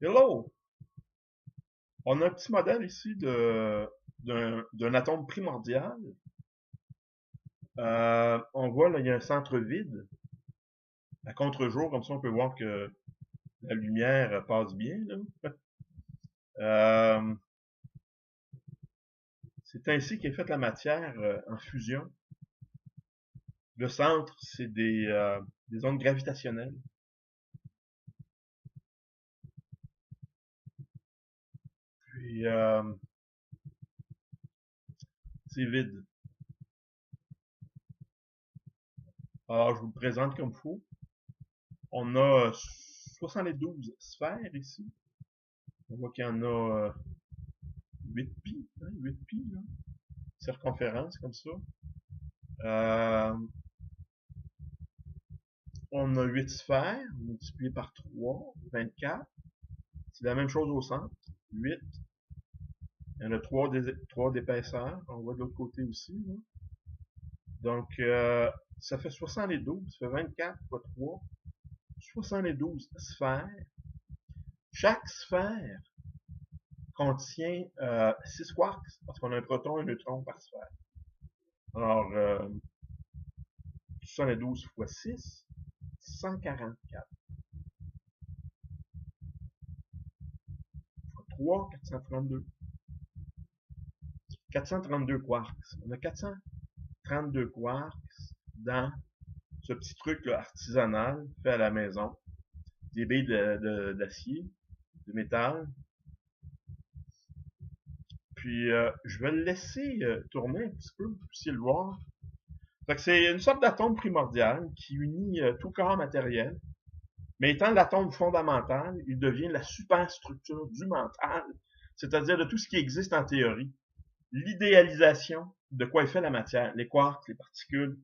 Hello! On a un petit modèle ici d'un atome primordial. On voit là, il y a un centre vide à contre-jour, comme ça on peut voir que la lumière passe bien, là. Euh, c'est ainsi qu'est faite la matière en fusion. Le centre, c'est des ondes gravitationnelles. Puis c'est vide. Alors je vous le présente comme fou. On a 72 sphères ici. On voit qu'il y en a 8 pi, hein, 8 pi, là. Circonférence comme ça. Euh, on a 8 sphères multipliées par 3, 24. C'est la même chose au centre, 8. Il y en a 3 d'épaisseur. On voit de l'autre côté aussi, là. Donc, ça fait 72. Ça fait 24 fois 3. 72 sphères. Chaque sphère contient 6 quarks, parce qu'on a un proton et un neutron par sphère. Alors, 72 fois 6, 144. 3, 432. 432 quarks. On a 432 quarks dans ce petit truc là, artisanal fait à la maison. Des billes d'acier, de métal. Puis je vais le laisser tourner un petit peu, pour que vous puissiez le voir. Fait que c'est une sorte d'atome primordial qui unit tout corps matériel. Mais étant l'atome fondamental, il devient la superstructure du mental, c'est-à-dire de tout ce qui existe en théorie. L'idéalisation de quoi est fait la matière, les quarks, les particules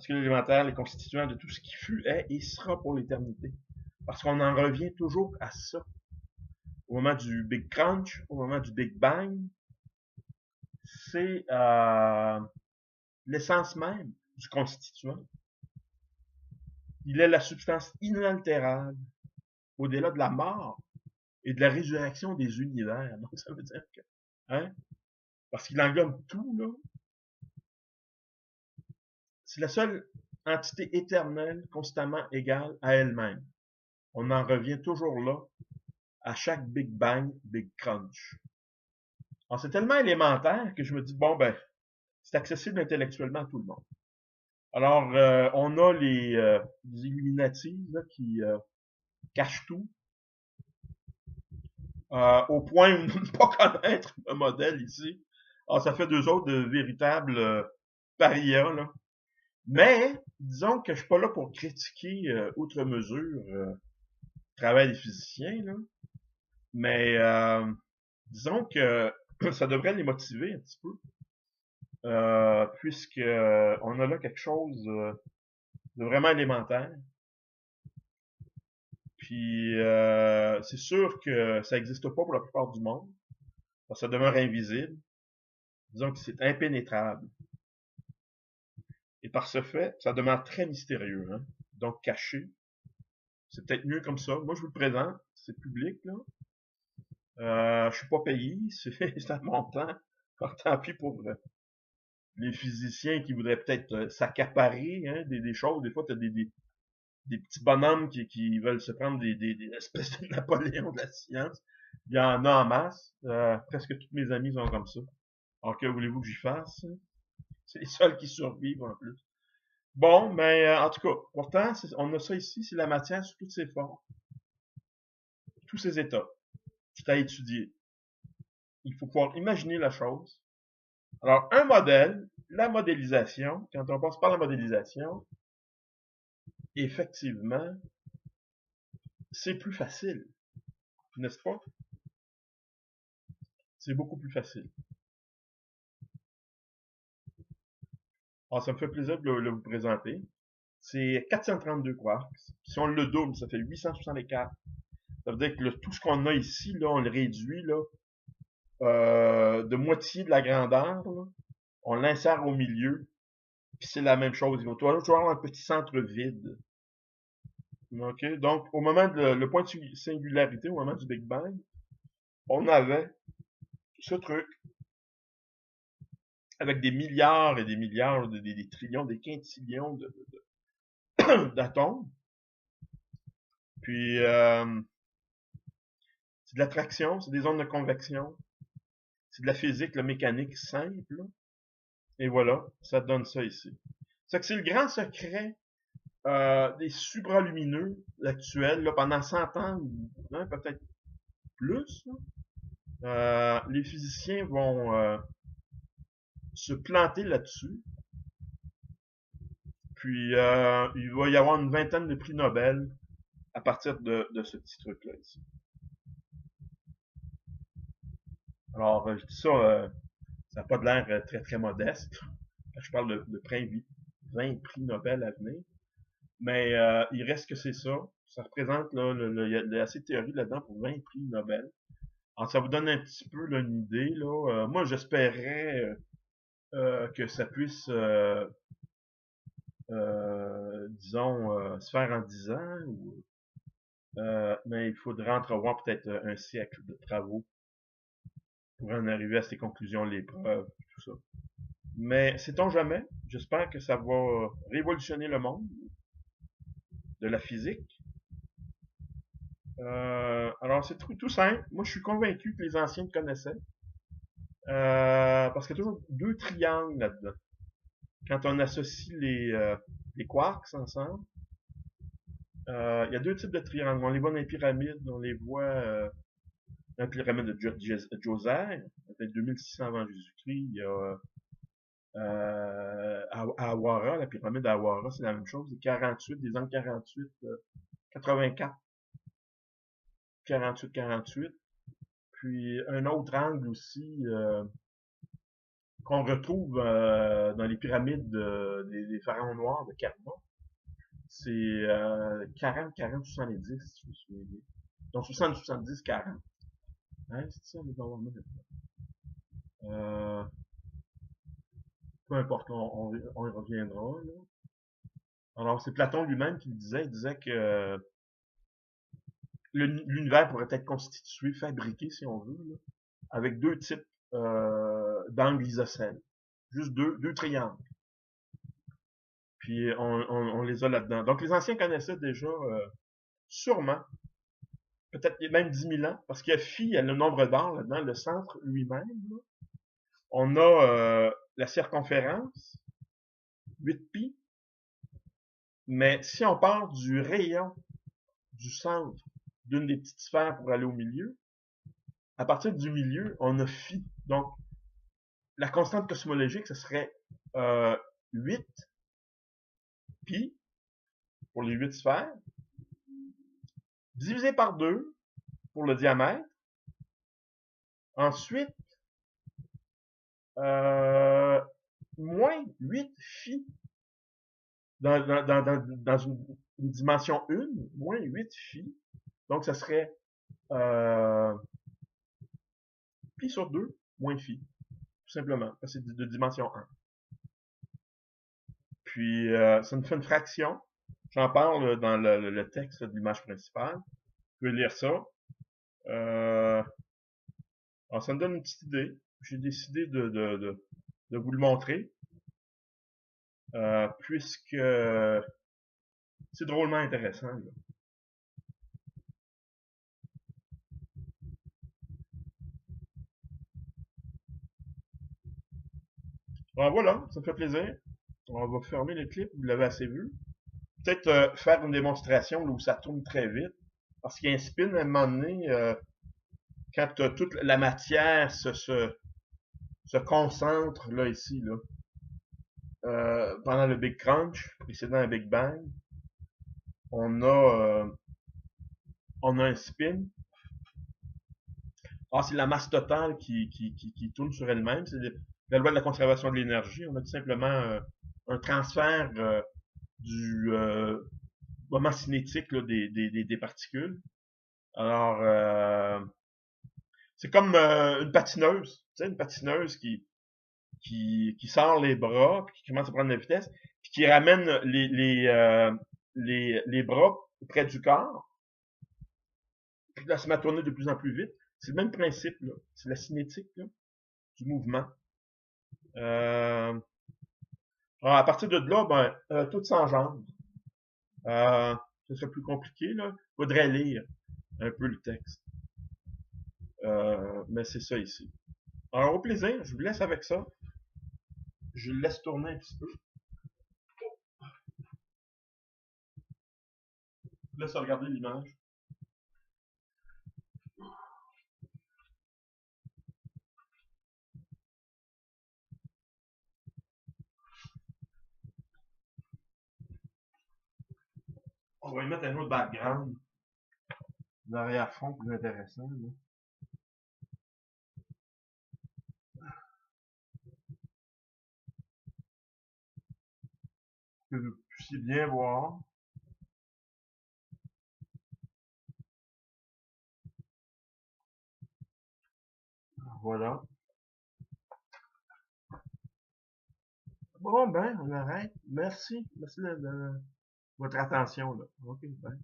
élémentaires, les constituants de tout ce qui fut, est et sera pour l'éternité. Parce qu'on en revient toujours à ça. Au moment du Big Crunch, au moment du Big Bang, c'est l'essence même du constituant. Il est la substance inaltérable au-delà de la mort et de la résurrection des univers. Donc ça veut dire que, hein, parce qu'il englobe tout, là, c'est la seule entité éternelle constamment égale à elle-même. On en revient toujours là à chaque Big Bang, Big Crunch. Alors, c'est tellement élémentaire que je me dis, bon, ben, c'est accessible intellectuellement à tout le monde. Alors, on a les Illuminati là, qui cachent tout, au point de ne pas connaître le modèle ici. Alors, ça fait deux autres de véritables parias, là. Mais, disons que je suis pas là pour critiquer outre mesure le travail des physiciens, là. Mais disons que ça devrait les motiver un petit peu, puisque on a là quelque chose de vraiment élémentaire. Puis c'est sûr que ça n'existe pas pour la plupart du monde, parce que ça demeure invisible. Disons que c'est impénétrable. Et par ce fait, ça demeure très mystérieux, hein? Donc caché. C'est peut-être mieux comme ça. Moi, je vous le présente, c'est public, là. Je suis pas payé, c'est à mon temps. Alors, tant pis pour les physiciens qui voudraient peut-être s'accaparer hein, des choses. Des fois, tu as des petits bonhommes qui veulent se prendre des espèces de Napoléon de la science. Il y en a en masse. Presque tous mes amis sont comme ça. Alors que voulez-vous que j'y fasse? C'est les seuls qui survivent en plus. Bon, mais en tout cas, pourtant, on a ça ici, c'est la matière sous toutes ses formes, tous ses états. C'est à étudier. Il faut pouvoir imaginer la chose. Alors, un modèle, la modélisation, quand on passe par la modélisation, effectivement, c'est plus facile, n'est-ce pas? C'est beaucoup plus facile. Alors, ça me fait plaisir de le vous présenter. C'est 432 quarks. Si on le double, ça fait 864. Ça veut dire que tout ce qu'on a ici, là, on le réduit là, de moitié de la grandeur. Là. On l'insère au milieu. Puis c'est la même chose. Il va toujours avoir un petit centre vide. OK? Donc, au moment le point de singularité, au moment du Big Bang, on avait ce truc avec des milliards et des milliards, des trillions, des quintillions d'atomes. Puis, c'est de l'attraction, c'est des ondes de convection, c'est de la physique, la mécanique simple. Et voilà, ça donne ça ici. C'est que c'est le grand secret des supralumineux actuels, là, pendant 100 ans, ou hein, peut-être plus. Les physiciens vont se planter là-dessus. Puis, il va y avoir une vingtaine de prix Nobel à partir de ce petit truc-là ici. Alors, je dis ça, ça n'a pas de l'air très très modeste. Je parle de 20 prix Nobel à venir. Mais il reste que c'est ça. Ça représente, là, il y a assez de théories là-dedans pour 20 prix Nobel. Alors, ça vous donne un petit peu là, une idée. Là. Moi, j'espérais que ça puisse, disons, se faire en 10 ans. Mais il faudrait entrevoir peut-être un siècle de travaux pour en arriver à ces conclusions, les preuves, tout ça. Mais sait-on jamais? J'espère que ça va révolutionner le monde de la physique. Alors, c'est tout simple. Moi, je suis convaincu que les anciens le connaissaient. Parce qu'il y a toujours deux triangles là-dedans. Quand on associe les quarks ensemble, il y a deux types de triangles. On les voit dans les pyramides, on les voit dans la pyramide de Djoser, peut-être 2600 avant Jésus-Christ. Il y a à Awara, la pyramide d'Awara, c'est la même chose. C'est 48, des angles 48, 84, 48, 48. Puis un autre angle aussi qu'on retrouve dans les pyramides des pharaons noirs de Karma. C'est 40, 40, 70, si je me souviens bien. Donc 60, 70, 40. Hein, c'est ça, les endroits peu importe, on y reviendra. Là. Alors, c'est Platon lui-même qui le disait. Il disait que l'univers pourrait être constitué, fabriqué, si on veut, là, avec deux types d'angles isocèles. Juste deux triangles. Puis on les a là-dedans. Donc les anciens connaissaient déjà sûrement, peut-être même 10 000 ans, parce qu'il y a phi, il y a le nombre d'or là-dedans, le centre lui-même. Là. On a la circonférence, 8 pi, mais si on part du rayon du centre d'une des petites sphères pour aller au milieu, à partir du milieu, on a phi. Donc, la constante cosmologique, ce serait 8 pi pour les 8 sphères, divisé par 2 pour le diamètre. Ensuite, moins 8 phi dans une dimension 1, moins 8 phi. Donc, ça serait pi sur 2, moins phi. Tout simplement. C'est de dimension 1. Puis, ça nous fait une fraction. J'en parle dans le texte de l'image principale. Vous pouvez lire ça. Alors, ça me donne une petite idée. J'ai décidé de vous le montrer. Puisque c'est drôlement intéressant. Là. Alors voilà, ça me fait plaisir. On va fermer le clip, vous l'avez assez vu. Peut-être faire une démonstration là, où ça tourne très vite. Parce qu'il y a un spin à un moment donné, quand toute la matière se concentre là ici, là, pendant le Big Crunch, précédant le Big Bang, on a un spin. Ah, c'est la masse totale qui tourne sur elle-même. C'est la loi de la conservation de l'énergie. On a tout simplement un transfert du moment cinétique là, des particules. Alors, c'est comme une patineuse. Tu sais, une patineuse qui sort les bras, puis qui commence à prendre la vitesse, puis qui ramène les bras près du corps, puis là, se met à tourner de plus en plus vite. C'est le même principe, là. C'est la cinétique, là, du mouvement. Euh, alors, à partir de là, tout s'engendre. Ce serait plus compliqué, là. Faudrait lire un peu le texte. Mais c'est ça ici. Alors, au plaisir, je vous laisse avec ça. Je le laisse tourner un petit peu. Je vous laisse regarder l'image. On va y mettre un autre background. L'arrière-fond plus intéressant, là. Que vous puissiez bien voir. Voilà. Bon, ben, on arrête. Merci. Merci de votre attention, là. OK, ben.